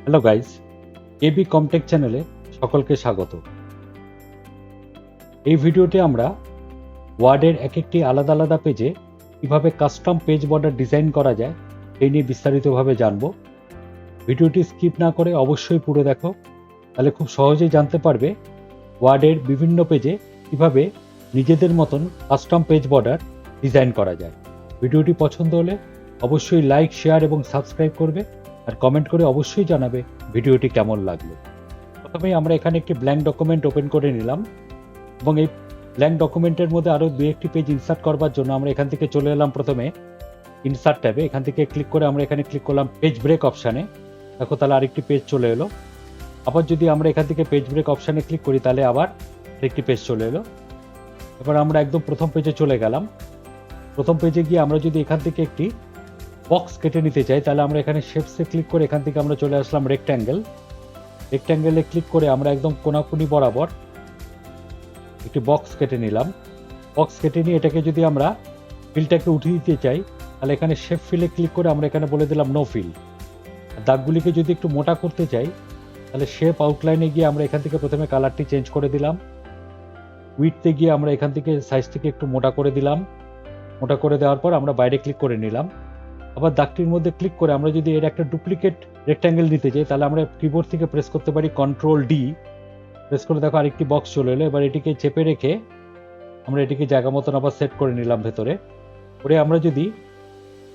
Hello guys, AB কমটেক চ্যানেলে সকলকে স্বাগত। এই ভিডিওতে আমরা ওয়ার্ডের এক একটি আলাদা আলাদা পেজে কিভাবে কাস্টম পেজ বর্ডার ডিজাইন করা যায় এই নিয়ে বিস্তারিতভাবে জানব। ভিডিওটি স্কিপ না করে অবশ্যই পুরো দেখো, তাহলে খুব সহজেই জানতে পারবে ওয়ার্ডের বিভিন্ন পেজে কিভাবে নিজেদের মতন কাস্টম পেজ বর্ডার ডিজাইন করা যায়। ভিডিওটি পছন্দ হলে অবশ্যই লাইক, শেয়ার এবং সাবস্ক্রাইব করবে, আর কমেন্ট করে অবশ্যই জানাবে ভিডিওটি কেমন লাগলো। প্রথমেই আমরা এখানে একটি ব্ল্যাঙ্ক ডকুমেন্ট ওপেন করে নিলাম এবং এই ব্ল্যাঙ্ক ডকুমেন্টের মধ্যে আরও দু একটি পেজ ইনসার্ট করবার জন্য আমরা এখান থেকে চলে এলাম প্রথমে ইনসার্ট ট্যাবে। এখান থেকে ক্লিক করে আমরা এখানে ক্লিক করলাম পেজ ব্রেক অপশানে। দেখো তাহলে আরেকটি পেজ চলে এলো। আবার যদি আমরা এখান থেকে পেজ ব্রেক অপশানে ক্লিক করি তাহলে আবার একটি পেজ চলে এলো। এবার আমরা একদম প্রথম পেজে চলে গেলাম। প্রথম পেজে গিয়ে আমরা যদি এখান থেকে একটি বক্স কেটে নিতে চাই তাহলে আমরা এখানে শেপসে ক্লিক করে এখান থেকে আমরা চলে আসলাম রেক্ট্যাঙ্গেলে ক্লিক করে আমরা একদম কোনাকুনি বরাবর একটি বক্স কেটে নিলাম। বক্স কেটে নিয়ে এটাকে যদি আমরা ফিলটাকে উঠিয়ে দিতে চাই তাহলে এখানে শেপ ফিলে ক্লিক করে আমরা এখানে বলে দিলাম নো ফিল। দাগগুলিকে যদি একটু মোটা করতে চাই তাহলে শেপ আউটলাইনে গিয়ে আমরা এখান থেকে প্রথমে কালারটি চেঞ্জ করে দিলাম। উইডথে গিয়ে আমরা এখান থেকে সাইজটিকে একটু মোটা করে দিলাম। মোটা করে দেওয়ার পর আমরা বাইরে ক্লিক করে নিলাম। আবার দাগটির মধ্যে ক্লিক করে আমরা যদি এর একটা ডুপ্লিকেট রেক্ট্যাঙ্গেল নিতে চাই তাহলে আমরা কিবোর্ড থেকে প্রেস করতে পারি Ctrl+D। প্রেস করে দেখো আরেকটি বক্স চলে এলো। এবার এটিকে চেপে রেখে আমরা এটিকে জায়গা মতন আবার সেট করে নিলাম ভেতরে। করে আমরা যদি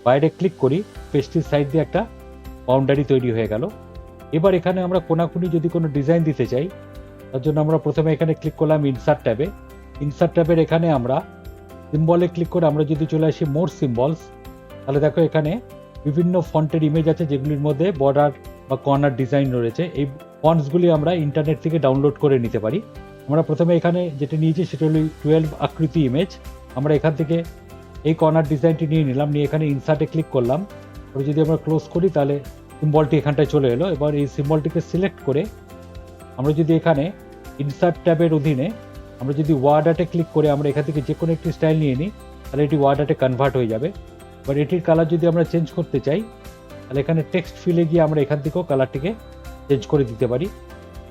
বাইরে ক্লিক করি পেজটির সাইড দিয়ে একটা বাউন্ডারি তৈরি হয়ে গেল। এবার এখানে আমরা কোনাকুনি যদি কোনো ডিজাইন দিতে চাই তার জন্য আমরা প্রথমে এখানে ক্লিক করলাম ইনসার্ট ট্যাবে। ইনসার্ট ট্যাবের এখানে আমরা সিম্বলে ক্লিক করে আমরা যদি চলে আসি মোর সিম্বলস তাহলে দেখো এখানে বিভিন্ন ফন্টের ইমেজ আছে যেগুলির মধ্যে বর্ডার বা কর্নার ডিজাইন রয়েছে। এই ফন্টসগুলি আমরা ইন্টারনেট থেকে ডাউনলোড করে নিতে পারি। আমরা প্রথমে এখানে যেটা নিয়েছি সেটা হলো 12 আকৃতি ইমেজ। আমরা এখান থেকে এই কর্নার ডিজাইনটি নিয়ে নিলাম, নিয়ে এখানে ইনসার্টে ক্লিক করলাম। পরে যদি আমরা ক্লোজ করি তাহলে সিম্বলটি এখানটায় চলে এলো। এবার এই সিম্বলটিকে সিলেক্ট করে আমরা যদি এখানে ইনসার্ট ট্যাবের অধীনে আমরা যদি ওয়ার্ড আর্টে ক্লিক করে আমরা এখান থেকে যে কোনো একটি স্টাইল নিয়ে নিই তাহলে এটি ওয়ার্ড আর্টে কনভার্ট হয়ে যাবে। এবার এটির কালার যদি আমরা চেঞ্জ করতে চাই তাহলে এখানে টেক্সট ফিলে গিয়ে আমরা এখান থেকেও কালারটিকে চেঞ্জ করে দিতে পারি।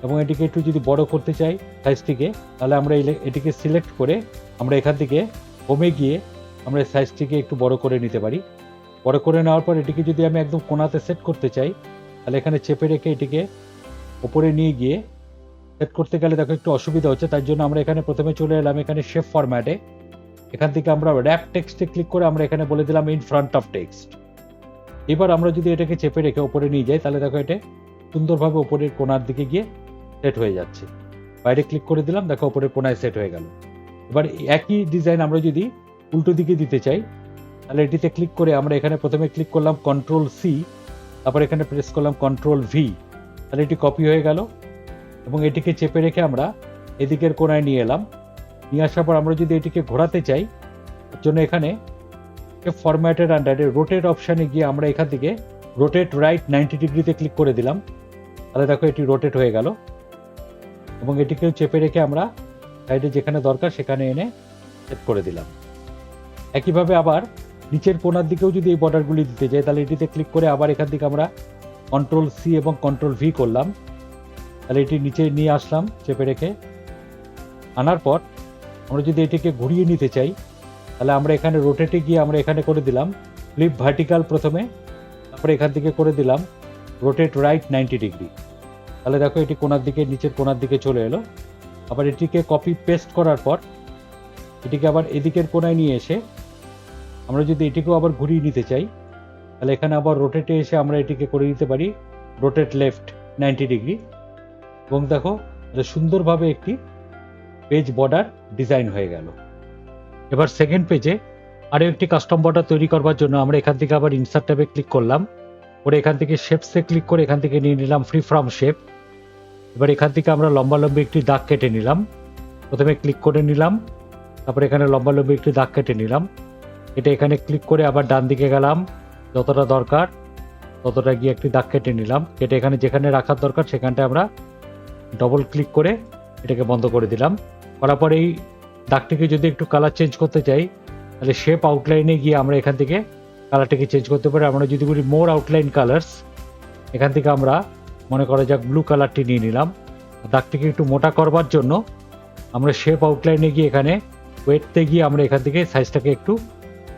এবং এটিকে একটু যদি বড় করতে চাই সাইজটিকে তাহলে আমরা এটিকে সিলেক্ট করে আমরা এখান থেকে হোমে গিয়ে আমরা সাইজটিকে একটু বড় করে নিতে পারি। বড় করে নেওয়ার পর এটিকে যদি আমি একদম কোণাতে সেট করতে চাই তাহলে এখানে চেপে রেখে এটিকে ওপরে নিয়ে গিয়ে সেট করতে গেলে দেখো একটু অসুবিধা হচ্ছে। তার জন্য আমরা এখানে প্রথমে চলে এলাম এখানে শেপ ফরম্যাটে। এখান থেকে আমরা র্যাপ টেক্সটে ক্লিক করে আমরা এখানে বলে দিলাম ইন ফ্রন্ট অফ টেক্সট। এবার আমরা যদি এটাকে চেপে রেখে ওপরে নিয়ে যাই তাহলে দেখো এটা সুন্দরভাবে ওপরের কোণার দিকে গিয়ে সেট হয়ে যাচ্ছে। বাইরে ক্লিক করে দিলাম, দেখো ওপরের কোণায় সেট হয়ে গেল। এবার একই ডিজাইন আমরা যদি উল্টো দিকে দিতে চাই তাহলে এটিতে ক্লিক করে আমরা এখানে প্রথমে ক্লিক করলাম Ctrl+C, তারপর এখানে প্রেস করলাম Ctrl+V। তাহলে এটি কপি হয়ে গেল এবং এটিকে চেপে রেখে আমরা এদিকের কোণায় নিয়ে এলাম। নিয়ে আসার পর আমরা যদি এটিকে ঘোরাতে চাই তার জন্য এখানে ফরম্যাটের আন্ডারে রোটেট অপশানে গিয়ে আমরা এখান থেকে রোটেট রাইট 90 ডিগ্রিতে ক্লিক করে দিলাম। তাহলে দেখো এটি রোটেট হয়ে গেল এবং এটিকেও চেপে রেখে আমরা সাইডে যেখানে দরকার সেখানে এনে সেট করে দিলাম। একইভাবে আবার নিচের কোণার দিকেও যদি এই বর্ডারগুলি দিতে চাই তাহলে এটিতে ক্লিক করে আবার এখান থেকে আমরা Ctrl+C এবং Ctrl+V করলাম। তাহলে এটি নিচে নিয়ে আসলাম চেপে রেখে। আনার পর আমরা যদি এটিকে ঘুরিয়ে নিতে চাই তাহলে আমরা এখানে রোটেটে গিয়ে আমরা এখানে করে দিলাম ফ্লিপ ভার্টিক্যাল প্রথমে, তারপরে এখান থেকে করে দিলাম রোটেট রাইট 90 ডিগ্রি। তাহলে দেখো এটি কোণার দিকে নিচের কোণার দিকে চলে এলো। আবার এটিকে কপি পেস্ট করার পর এটিকে আবার এদিকের কোণায় নিয়ে এসে আমরা যদি এটিকেও আবার ঘুরিয়ে নিতে চাই তাহলে এখানে আবার রোটেটে এসে আমরা এটিকে করে দিতে পারি রোটেট লেফট 90 ডিগ্রি। এবং দেখো সুন্দরভাবে একটি পেজ বর্ডার ডিজাইন হয়ে গেল। এবার সেকেন্ড পেজে আরও একটি কাস্টম বর্ডার তৈরি করবার জন্য আমরা এখান থেকে আবার ইনসার্ট ট্যাবে ক্লিক করলাম। পরে এখান থেকে শেপসে ক্লিক করে এখান থেকে নিয়ে নিলাম ফ্রি ফ্রম শেপ। এবার এখান থেকে আমরা লম্বালম্বি একটি দাগ কেটে নিলাম। প্রথমে ক্লিক করে নিলাম, তারপরে এখানে লম্বালম্বি একটি দাগ কেটে নিলাম। এটা এখানে ক্লিক করে আবার ডান দিকে গেলাম, যতটা দরকার ততটা গিয়ে একটি দাগ কেটে নিলাম। কেটে এখানে যেখানে রাখার দরকার সেখানটায় আমরা ডবল ক্লিক করে এটাকে বন্ধ করে দিলাম। করার পর এই দাগটিকে যদি একটু কালার চেঞ্জ করতে চাই তাহলে শেপ আউটলাইনে গিয়ে আমরা এখান থেকে কালারটিকে চেঞ্জ করতে পারি। আমরা যদি বলি মোর আউটলাইন কালার্স, এখান থেকে আমরা মনে করা যাক ব্লু কালারটি নিয়ে নিলাম। দাগটিকে একটু মোটা করবার জন্য আমরা শেপ আউটলাইনে গিয়ে এখানে ওয়েটতে গিয়ে আমরা এখান থেকে সাইজটাকে একটু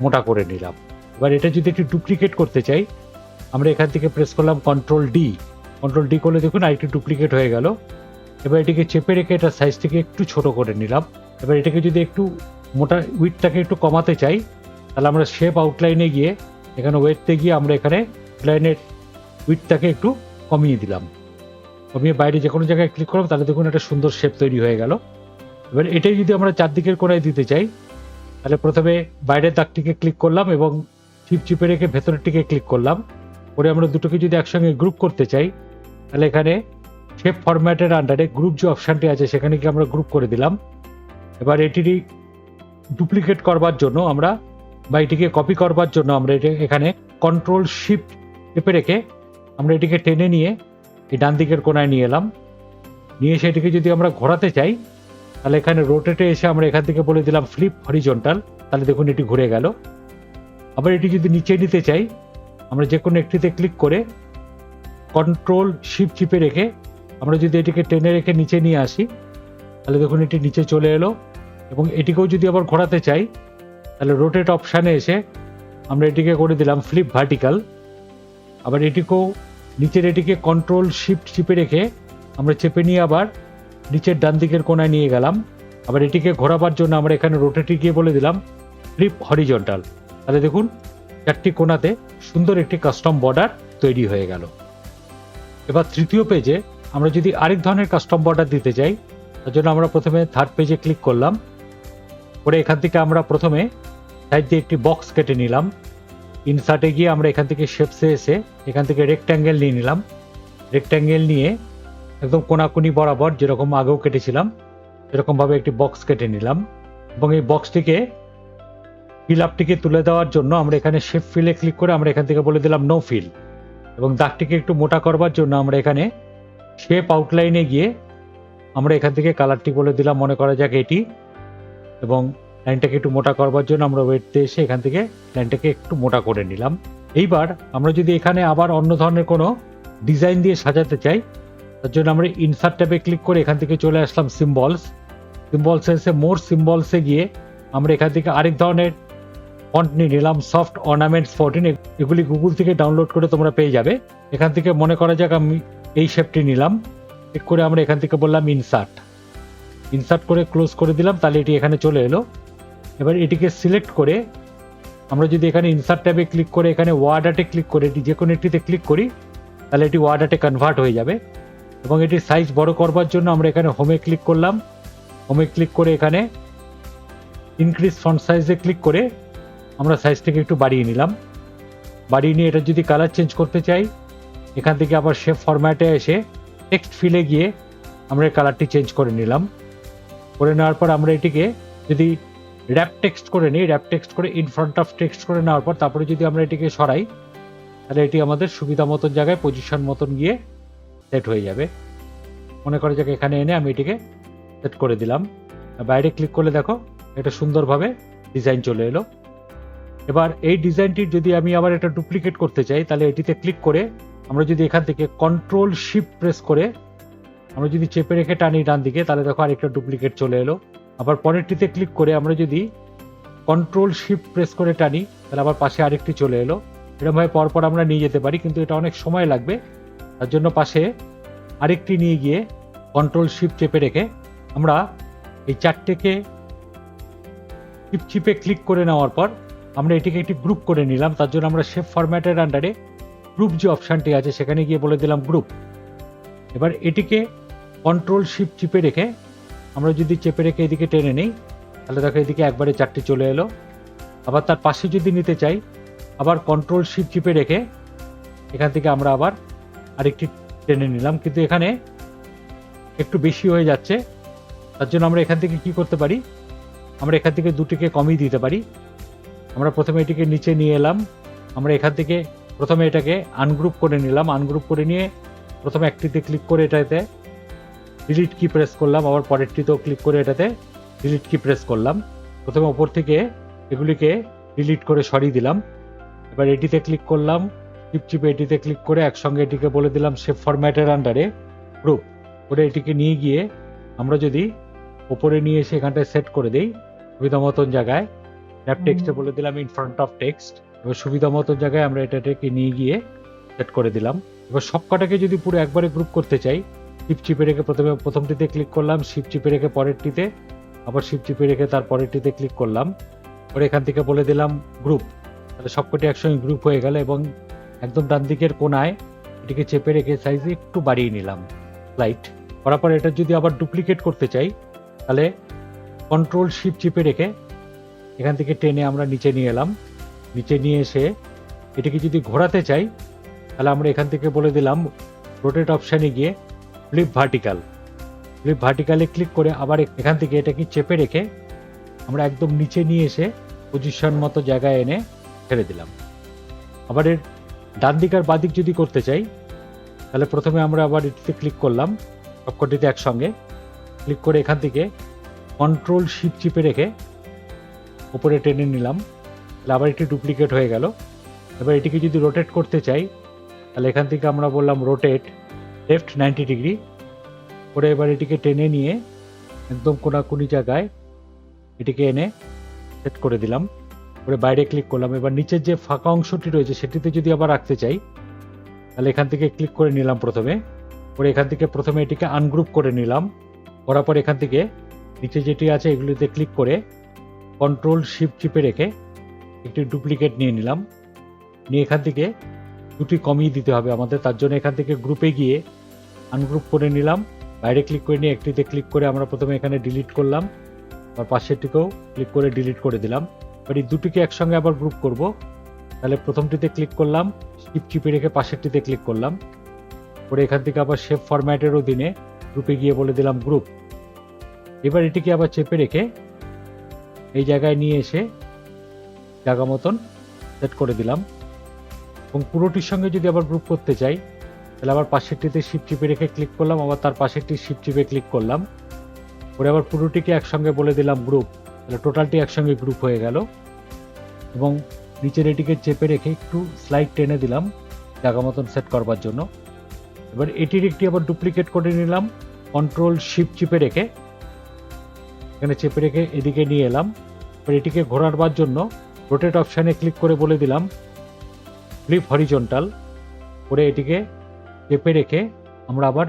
মোটা করে নিলাম। এবার এটা যদি একটু ডুপ্লিকেট করতে চাই, আমরা এখান থেকে প্রেস করলাম কন্ট্রোল ডি করলে দেখুন আরেকটু ডুপ্লিকেট হয়ে গেল। এবার এটিকে চেপে রেখে এটা সাইজটিকে একটু ছোট করে নিলাম। এবার এটাকে যদি একটু মোটা উইডটাকে একটু কমাতে চাই, তাহলে আমরা শেপ আউটলাইনে গিয়ে এখানে ওয়েটতে গিয়ে আমরা এখানে লাইনের উইডটাকে একটু কমিয়ে দিলাম। কমিয়ে বাইরে যে কোনো জায়গায় ক্লিক করলাম, তাহলে দেখুন একটা সুন্দর শেপ তৈরি হয়ে গেল। এবার এটাই যদি আমরা চারদিকের কোণায় দিতে চাই, তাহলে প্রথমে বাইরের দাগটিকে ক্লিক করলাম এবং চিপে রেখে ভেতরেরটিকে ক্লিক করলাম। করে আমরা দুটোকে যদি একসঙ্গে গ্রুপ করতে চাই, তাহলে এখানে শেপ ফরম্যাটের আন্ডারে গ্রুপ যে অপশানটি আছে সেখানে কি আমরা গ্রুপ করে দিলাম। এবার এটিরই ডুপ্লিকেট করবার জন্য আমরা বা এটিকে কপি করবার জন্য আমরা এখানে কন্ট্রোল শিফট চেপে রেখে আমরা এটিকে টেনে নিয়ে এই ডান দিকের কোণায় নিয়ে এলাম। নিয়ে সেটিকে যদি আমরা ঘোরাতে চাই, তাহলে এখানে রোটেটে এসে আমরা এখান থেকে বলে দিলাম ফ্লিপ হরিজন্টাল, তাহলে দেখুন এটি ঘুরে গেল। আবার এটি যদি নিচে নিতে চাই, আমরা যে কোনো একটিতে ক্লিক করে কন্ট্রোল শিফট চিপে রেখে আমরা যদি এটিকে টেনে রেখে নিচে নিয়ে আসি, তাহলে দেখুন এটি নিচে চলে এলো। এবং এটিকেও যদি আবার ঘোরাতে চাই, তাহলে রোটেট অপশানে এসে আমরা এটিকে করে দিলাম ফ্লিপ ভার্টিক্যাল। আবার এটিকেও নিচের এটিকে কন্ট্রোল শিফট চিপে রেখে আমরা চেপে নিয়ে আবার নিচের ডান দিকের কোণায় নিয়ে গেলাম। আবার এটিকে ঘোরাবার জন্য আমরা এখানে রোটেটে গিয়ে বলে দিলাম ফ্লিপ হরিজন্টাল, তাহলে দেখুন চারটি কোণাতে সুন্দর একটি কাস্টম বর্ডার তৈরি হয়ে গেল। এবার তৃতীয় পেজে আমরা যদি আরেক ধরনের কাস্টম বর্ডার দিতে চাই, তার জন্য আমরা প্রথমে থার্ড পেজে ক্লিক করলাম। করে এখান থেকে আমরা প্রথমে সাইড দিয়ে একটি বক্স কেটে নিলাম। ইনসার্টে গিয়ে আমরা এখান থেকে শেপসে এসে এখান থেকে রেক্ট্যাঙ্গেল নিয়ে নিলাম। রেক্ট্যাঙ্গেল নিয়ে একদম কোনাকুনি বরাবর যেরকম আগেও কেটেছিলাম সেরকমভাবে একটি বক্স কেটে নিলাম। এবং এই বক্সটিকে ফিল আপটিকে তুলে দেওয়ার জন্য আমরা এখানে শেপ ফিলে ক্লিক করে আমরা এখান থেকে বলে দিলাম নো ফিল। এবং দাগটিকে একটু মোটা করবার জন্য আমরা এখানে শেপ আউটলাইনে গিয়ে আমরা এখান থেকে কালারটি বলে দিলাম, মনে করা যাক এটি। এবং লাইনটাকে একটু মোটা করবার জন্য আমরা ওয়েটতে এসে এখান থেকে লাইনটাকে একটু মোটা করে নিলাম। এইবার আমরা যদি এখানে আবার অন্য ধরনের কোনো ডিজাইন দিয়ে সাজাতে চাই, তার জন্য আমরা ইনসার্ট ট্যাবে ক্লিক করে এখান থেকে চলে আসলাম সিম্বলসে এসে মোর সিম্বলসে গিয়ে আমরা এখান থেকে আরেক ধরনের ফন্ট নিয়ে নিলাম, সফট অর্নামেন্টস 14। এগুলি গুগল থেকে ডাউনলোড করে তোমরা পেয়ে যাবে। এখান থেকে মনে করা যাক আমি এই শেপটি নিলাম, ক্লিক করে আমরা এখান থেকে বললাম ইনসার্ট করে ক্লোজ করে দিলাম, তাহলে এটি এখানে চলে এলো। এবার এটিকে সিলেক্ট করে আমরা যদি এখানে ইনসার্ট ট্যাবে ক্লিক করে এখানে ওয়ার্ড আর্টে ক্লিক করে এটি যে কোনো একটিতে ক্লিক করি, তাহলে এটি ওয়ার্ড আর্টে কনভার্ট হয়ে যাবে। এবং এটির সাইজ বড় করবার জন্য আমরা এখানে হোমে ক্লিক করলাম। হোমে ক্লিক করে এখানে ইনক্রিজ ফন্ট সাইজে ক্লিক করে আমরা সাইজটাকে একটু বাড়িয়ে নিলাম। বাড়িয়ে নিয়ে এটা যদি কালার চেঞ্জ করতে চাই, এখান থেকে আবার শেপ ফরম্যাটে এসে টেক্সট ফিলে গিয়ে আমরা কালারটি চেঞ্জ করে নিলাম। করে নেওয়ার পর আমরা এটিকে যদি র্যাপ টেক্সট করে নিই, র্যাপ টেক্সট করে ইন ফ্রন্ট অফ টেক্সট করে নেওয়ার পর তারপরে যদি আমরা এটিকে সরাই, তাহলে এটি আমাদের সুবিধা মতন জায়গায় পজিশন মতন গিয়ে সেট হয়ে যাবে। মনে করে যাকে এখানে এনে আমি এটিকে সেট করে দিলাম। বাইরে ক্লিক করলে দেখো এটা সুন্দরভাবে ডিজাইন চলে এলো। এবার এই ডিজাইনটির যদি আমি আবার এটা ডুপ্লিকেট করতে চাই, তাহলে এটিতে ক্লিক করে আমরা যদি এখান থেকে কন্ট্রোল শিফট প্রেস করে আমরা যদি চেপে রেখে টানি ডান দিকে, তাহলে দেখো আরেকটা ডুপ্লিকেট চলে এলো। আবার পরেরটিতে ক্লিক করে আমরা যদি কন্ট্রোল শিফট প্রেস করে টানি, তাহলে আবার পাশে আরেকটি চলে এলো। এরকমভাবে পরপর আমরা নিয়ে যেতে পারি, কিন্তু এটা অনেক সময় লাগবে। তার জন্য পাশে আরেকটি নিয়ে গিয়ে কন্ট্রোল শিফট চেপে রেখে আমরা এই চারটেকে চিপে ক্লিক করে নেওয়ার পর আমরা এটিকে একটি গ্রুপ করে নিলাম। তার জন্য আমরা শেপ ফরম্যাটের আন্ডারে গ্রুপ যে অপশানটি আছে সেখানে গিয়ে বলে দিলাম গ্রুপ। এবার এটিকে কন্ট্রোল শিফট চিপে রেখে আমরা যদি চেপে রেখে এদিকে টেনে নিই, তাহলে দেখো এদিকে একবারে চারটি চলে এলো। আবার তার পাশে যদি নিতে চাই, আবার কন্ট্রোল শিফট চিপে রেখে এখান থেকে আমরা আবার আরেকটি টেনে নিলাম, কিন্তু এখানে একটু বেশি হয়ে যাচ্ছে। তার জন্য আমরা এখান থেকে কি করতে পারি, আমরা এখান থেকে দুটিকে কমিয়ে দিতে পারি। আমরা প্রথমে এটিকে নিচে নিয়ে এলাম, আমরা এখান থেকে প্রথমে এটাকে আনগ্রুপ করে নিলাম। আনগ্রুপ করে নিয়ে প্রথমে একটিতে ক্লিক করে এটাতে ডিলিট কি প্রেস করলাম, আবার পরেরটিতেও ক্লিক করে এটাতে ডিলিট কি প্রেস করলাম। প্রথমে ওপর থেকে এগুলিকে ডিলিট করে সরিয়ে দিলাম। এবার এটিতে ক্লিক করলাম, চিপে এটিতে ক্লিক করে একসঙ্গে এটিকে বলে দিলাম শেপ ফরম্যাটের আন্ডারে গ্রুপ করে এটিকে নিয়ে গিয়ে আমরা যদি উপরে নিয়ে এসে এখানটায় সেট করে দিই সুবিধা মতন জায়গায় র্যাপ টেক্সটে বলে দিলাম ইন ফ্রন্ট অফ টেক্সট, এবার সুবিধা মতন জায়গায় আমরা এটাকে নিয়ে গিয়ে সেট করে দিলাম। এবার সবকটাকে যদি পুরো একবারে গ্রুপ করতে চাই শিফট চিপে রেখে প্রথমটিতে ক্লিক করলাম, শিফট চিপে রেখে পরেরটিতে, আবার শিফট চিপে রেখে তার পরেরটিতে ক্লিক করলাম, পরে এখান থেকে বলে দিলাম গ্রুপ, তাহলে সবকটি একসঙ্গে গ্রুপ হয়ে গেল। এবং একদম ডান দিকের কোনায় এটিকে চেপে রেখে সাইজ একটু বাড়িয়ে নিলাম স্লাইড করার পর এটা যদি আবার ডুপ্লিকেট করতে চাই তাহলে কন্ট্রোল শিফট চিপে রেখে এখান থেকে টেনে আমরা নিচে নিয়ে এলাম, নিচে নিয়ে এসে এটিকে যদি ঘোরাতে চাই তাহলে আমরা এখান থেকে বলে দিলাম রোটেট অপশানে গিয়ে ফ্লিপ ভার্টিক্যালে ক্লিক করে আবার এখান থেকে এটাকে চেপে রেখে আমরা একদম নিচে নিয়ে এসে পজিশন মতো জায়গায় এনে ছেড়ে দিলাম। আবার এর ডান দিক আর বাদিক যদি করতে চাই তাহলে প্রথমে আমরা আবার এটিতে ক্লিক করলাম, সবকটিতে একসঙ্গে ক্লিক করে এখান থেকে কন্ট্রোল শিফট চিপে রেখে উপরে টেনে নিলাম, তাহলে আবার এটি ডুপ্লিকেট হয়ে গেল। এবার এটিকে যদি রোটেট করতে চাই তাহলে এখান থেকে আমরা বললাম রোটেট লেফট 90 ডিগ্রি করে এবার এটিকে টেনে নিয়ে একদম কোনাকুনি জায়গায় এটিকে এনে সেট করে দিলাম, করে বাইরে ক্লিক করলাম। এবার নিচের যে ফাঁকা অংশটি রয়েছে সেটিতে যদি আবার রাখতে চাই তাহলে এখান থেকে ক্লিক করে নিলাম প্রথমে, করে এখান থেকে প্রথমে এটিকে আনগ্রুপ করে নিলাম, করার পর এখান থেকে নিচে যেটি আছে এগুলিতে ক্লিক করে কন্ট্রোল শিফট চিপে রেখে একটি ডুপ্লিকেট নিয়ে নিলাম, নিয়ে এখান থেকে দুটি কমিয়ে দিতে হবে আমাদের, তার জন্য এখান থেকে গ্রুপে গিয়ে আনগ্রুপ করে নিলাম, বাইরে ক্লিক করে নিয়ে একটিতে ক্লিক করে আমরা প্রথমে এখানে ডিলিট করলাম, আর পাশেরটিকেও ক্লিক করে ডিলিট করে দিলাম। এবার এই দুটিকে একসঙ্গে আবার গ্রুপ করব, তাহলে প্রথমটিতে ক্লিক করলাম, শিফট চিপে রেখে পাশেরটিতে ক্লিক করলাম, করে এখান থেকে আবার শেপ ফরম্যাটের অধীনে গ্রুপে গিয়ে বলে দিলাম গ্রুপ। এবার এটিকে আবার চেপে রেখে এই জায়গায় নিয়ে এসে জায়গা মতন সেট করে দিলাম। এবং পুরোটির সঙ্গে যদি আবার গ্রুপ করতে চাই তাহলে আবার পাশেরটিতে শিফট চিপে রেখে ক্লিক করলাম, আবার তার পাশেরটি শিফট চিপে ক্লিক করলাম, করে আবার পুরোটিকে একসঙ্গে বলে দিলাম গ্রুপ, তাহলে টোটালটি একসঙ্গে গ্রুপ হয়ে গেল। এবং নিচের এটিকে চেপে রেখে একটু স্লাইড টেনে দিলাম জায়গা মতন সেট করবার জন্য। এবার এটির একটি আবার ডুপ্লিকেট করে নিলাম, কন্ট্রোল শিফট চিপে রেখে এখানে চেপে রেখে এদিকে নিয়ে এলাম। এবার এটিকে ঘোরাবার জন্য রোটেট অপশানে ক্লিক করে বলে দিলাম ফ্লিপ হরিজন্টাল, করে এটিকে চেপে রেখে আমরা আবার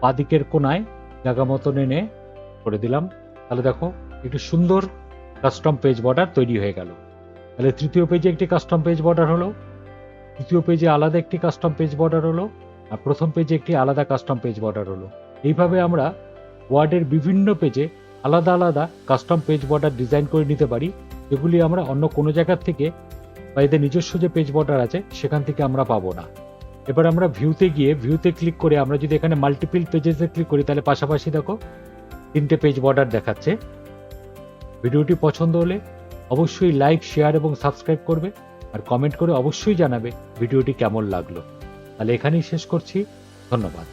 বাদিকের কোনায় জায়গা মতন এনে করে দিলাম। তাহলে দেখো একটি সুন্দর কাস্টম পেজ বর্ডার তৈরি হয়ে গেল। তাহলে তৃতীয় পেজে একটি কাস্টম পেজ বর্ডার হলো, তৃতীয় পেজে আলাদা একটি কাস্টম পেজ বর্ডার হলো, আর প্রথম পেজে একটি আলাদা কাস্টম পেজ বর্ডার হলো। এইভাবে আমরা ওয়ার্ডের বিভিন্ন পেজে আলাদা আলাদা কাস্টম পেজ বর্ডার ডিজাইন করে নিতে পারি, যেগুলি আমরা অন্য কোনো জায়গার থেকে বা এদের নিজস্ব যে পেজ বর্ডার আছে সেখান থেকে আমরা পাবো না। এবার আমরা ভিউতে গিয়ে ভিউতে ক্লিক করে আমরা যদি এখানে মাল্টিপল পেজেসে ক্লিক করি তাহলে পাশাপাশি দেখো 3টে পেজ বর্ডার দেখাচ্ছে। ভিডিওটি পছন্দ হলে অবশ্যই লাইক, শেয়ার এবং সাবস্ক্রাইব করবে, আর কমেন্ট করে অবশ্যই জানাবে ভিডিওটি কেমন লাগলো। তাহলে এখানেই শেষ করছি, ধন্যবাদ।